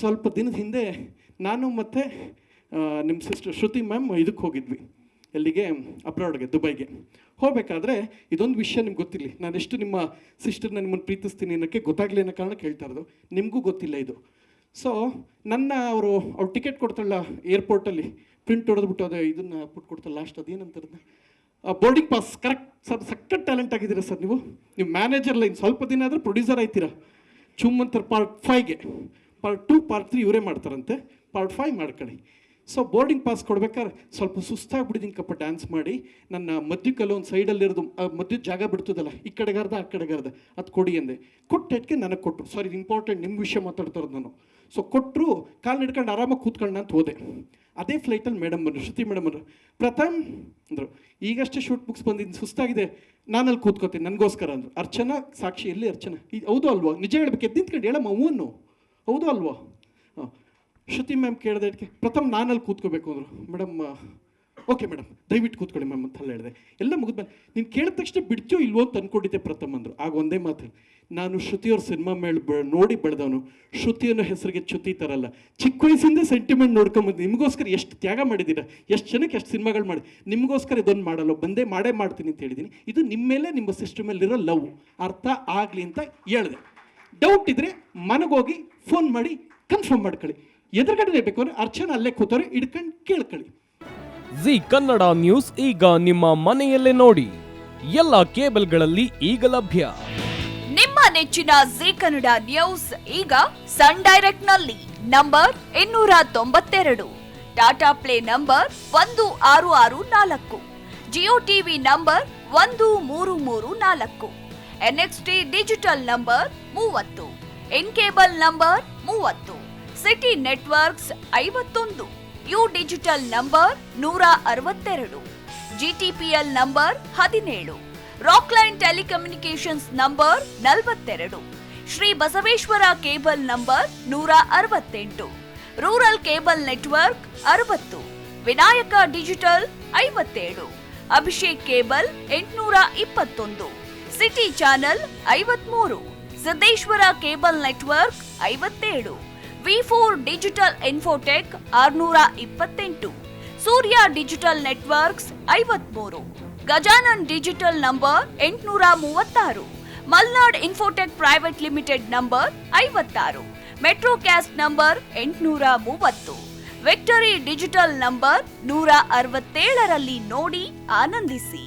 ಸ್ವಲ್ಪ ದಿನದ ಹಿಂದೆ ನಾನು ಮತ್ತು ನಿಮ್ಮ ಸಿಸ್ಟರ್ ಶ್ರುತಿ ಮ್ಯಾಮ್ ಇದಕ್ಕೆ ಹೋಗಿದ್ವಿ, ಎಲ್ಲಿಗೆ ಅಬ್ರಾಡ್ಗೆ, ದುಬೈಗೆ. ಹೋಗಬೇಕಾದ್ರೆ ಇದೊಂದು ವಿಷಯ ನಿಮ್ಗೆ ಗೊತ್ತಿಲ್ಲ, ನಾನು ಎಷ್ಟು ನಿಮ್ಮ ಸಿಸ್ಟರ್ನ ನಿಮ್ಮನ್ನು ಪ್ರೀತಿಸ್ತೀನಿ ಅನ್ನೋಕ್ಕೆ ಗೊತ್ತಾಗಲಿ ಅನ್ನೋ ಕಾರಣ ಕೇಳ್ತಾ ಇರೋದು, ನಿಮಗೂ ಗೊತ್ತಿಲ್ಲ ಇದು. ಸೊ ನನ್ನ ಅವ್ರು ಟಿಕೆಟ್ ಕೊಡ್ತಾಳ ಏರ್ಪೋರ್ಟಲ್ಲಿ ಪ್ರಿಂಟ್ ಹೊಡೆದ್ಬಿಟ್ಟು ಅದೇ ಇದನ್ನು ಕೊಡ್ತಾಳೆ ಲಾಸ್ಟ್, ಅದೇನಂತಾರದು ಬೋರ್ಡಿಂಗ್ ಪಾಸ್. ಕರೆಕ್ಟ್ ಸರ್, ಸಖತ್ ಟ್ಯಾಲೆಂಟ್ ಆಗಿದ್ದೀರಾ ಸರ್ ನೀವು ಮ್ಯಾನೇಜರ್ ಲೈನ್. ಸ್ವಲ್ಪ ದಿನ ಆದರೆ ಪ್ರೊಡ್ಯೂಸರ್ ಆಯ್ತೀರಾ. ಚುಮ್ಮಂತಾರೆ ಪಾರ್ಟ್ 5ಗೆ, ಪಾರ್ಟ್ 2 ಪಾರ್ಟ್ 3 ಇವರೇ ಮಾಡ್ತಾರಂತೆ, ಪಾರ್ಟ್ 5 ಮಾಡ್ಕೊಳ್ಳಿ. ಸೊ ಬೋರ್ಡಿಂಗ್ ಪಾಸ್ ಕೊಡ್ಬೇಕಾದ್ರೆ ಸ್ವಲ್ಪ ಸುಸ್ತಾಗ್ಬಿಟ್ಟಿದ್ದೀನಿ ಕಪ್ಪ ಡ್ಯಾನ್ಸ್ ಮಾಡಿ. ನನ್ನ ಮಧ್ಯಕ್ಕಲ್ಲ ಒಂದು ಸೈಡಲ್ಲಿರೋದು ಮಧ್ಯದ ಜಾಗ ಬಿಡ್ತದಲ್ಲ, ಈ ಕಡೆಗಾರ್ದ ಆ ಕಡೆಗಾರ್ದ, ಅದು ಕೊಡಿ ಅಂದೆ. ಕೊಟ್ಟೆಟ್ಗೆ ನನಗೆ ಕೊಟ್ಟರು. ಸಾರಿ, ಇಂಪಾರ್ಟೆಂಟ್ ನಿಮ್ಮ ವಿಷಯ ಮಾತಾಡ್ತಾ ಇರೋದು ನಾನು. ಸೊ ಕೊಟ್ಟರು, ಕಾಲು ಹಿಡ್ಕೊಂಡು ಆರಾಮಾಗಿ ಕೂತ್ಕೊಂಡು ಅಂತ ಹೋದೆ. ಅದೇ ಫ್ಲೈಟಲ್ಲಿ ಮೇಡಮ್ ಬಂದರು, ಶ್ರುತಿ ಮೇಡಮ್ ಅವರು. ಪ್ರಥಮ್ ಅಂದರು, ಈಗಷ್ಟೇ ಶೂಟ್ ಬುಕ್ಸ್ ಬಂದಿದ್ದು, ಸುಸ್ತಾಗಿದೆ, ನಾನಲ್ಲಿ ಕೂತ್ಕೋತೀನಿ ನನಗೋಸ್ಕರ ಅಂದರು. ಅರ್ಚನಾ ಸಾಕ್ಷಿ, ಎಲ್ಲಿ ಅರ್ಚನಾ? ಹೌದು ಅಲ್ವಾ? ನಿಜ ಹೇಳ್ಬೇಕು, ಎದ್ದು ನಿಂತ್ಕೊಂಡು ಹೇಳಮ್ಮ ಹೂವನ್ನು, ಹೌದು ಅಲ್ವಾ? ಹಾಂ. ಶ್ರುತಿ ಮ್ಯಾಮ್ ಕೇಳಿದಕ್ಕೆ ಪ್ರಥಮ್ ನಾನಲ್ಲಿ ಕೂತ್ಕೋಬೇಕು ಅಂದರು. ಮೇಡಮ್ ಓಕೆ ಮೇಡಮ್ ದಯವಿಟ್ಟು ಕೂತ್ಕೊಳ್ಳಿ ಮ್ಯಾಮ್ ಅಂತ ಹೇಳಿದೆ. ಎಲ್ಲ ಮುಗಿದ್ಮೇಲೆ ನೀನು ಕೇಳಿದ ತಕ್ಷಣ ಬಿಡ್ತೀಯೋ ಇಲ್ವೋ ಅಂತ ಅಂದ್ಕೊಂಡಿದ್ದೆ ಪ್ರಥಮ್ ಅಂದರು. ಆಗ ಒಂದೇ ಮಾತು, ನಾನು ಶ್ರುತಿಯವ್ರ ಸಿನಿಮಾ ಮೇಲೆ ನೋಡಿ ಬೆಳೆದವನು. ಶ್ರುತಿಯನ್ನು ಹೆಸರಿಗೆ ಚ್ಯುತಿ ತರಲ್ಲ. ಚಿಕ್ಕ ವಯಸ್ಸಿಂದ ಸೆಂಟಿಮೆಂಟ್ ನೋಡ್ಕೊಂಬಂದು ನಿಮಗೋಸ್ಕರ ಎಷ್ಟು ತ್ಯಾಗ ಮಾಡಿದ್ದೀರಾ, ಎಷ್ಟು ಜನಕ್ಕೆ ಎಷ್ಟು ಸಿನಿಮಾಗಳು ಮಾಡಿ, ನಿಮಗೋಸ್ಕರ ಇದೊಂದು ಮಾಡಲ್ಲ, ಮಾಡೇ ಮಾಡ್ತೀನಿ ಅಂತ ಹೇಳಿದ್ದೀನಿ. ಇದು ನಿಮ್ಮ ಮೇಲೆ ನಿಮ್ಮ ಸಿಸ್ಟಮ್ ಮೇಲಿರೋ ಲವ್ ಅರ್ಥ ಆಗಲಿ ಅಂತ ಹೇಳಿದೆ. ಡೌಟ್ ಇದ್ದರೆ ಮನೆಗೋಗಿ ಫೋನ್ ಮಾಡಿ ಕನ್ಫರ್ಮ್ ಮಾಡ್ಕೊಳ್ಳಿ. ಎದುರುಗಡೆ ಬೇಕು ಅಂದರೆ ಅರ್ಚನಾ ಅಲ್ಲೇ ಕೂತವ್ರೆ, ಹಿಡ್ಕೊಂಡು ಕೇಳ್ಕೊಳ್ಳಿ. ಜಿ ಕನ್ನಡ ನ್ಯೂಸ್ ಈಗ ನಿಮ್ಮ ಮನೆಯಲ್ಲೇ ನೋಡಿ, ಎಲ್ಲ ಕೇಬಲ್ಗಳಲ್ಲಿ ಈಗ ಲಭ್ಯ. ನಿಮ್ಮ ನೆಚ್ಚಿನ ಜಿ ಕನ್ನಡ ನ್ಯೂಸ್ ಈಗ ಸನ್ ಡೈರೆಕ್ಟ್ ನಲ್ಲಿ number 292, Tata play number 1664, Jio TV number 1334, NXT digital number 30, in cable number 30, city networks 51, U digital number 162, GTPL number 17, Rockline telecommunications number 42, Shri Basaveshwara cable number 168, rural cable network 60, Vinayaka digital 57, Abhishek cable 821, city channel 53, Siddeshwara cable network 57, V4 digital Infotech 628, Surya digital networks 53, Gajanan digital number 836, Malnad Infotech private limited number 56, metro cast number 830, victory digital number 167ರಲ್ಲಿ ನೋಡಿ ಆನಂದಿಸಿ.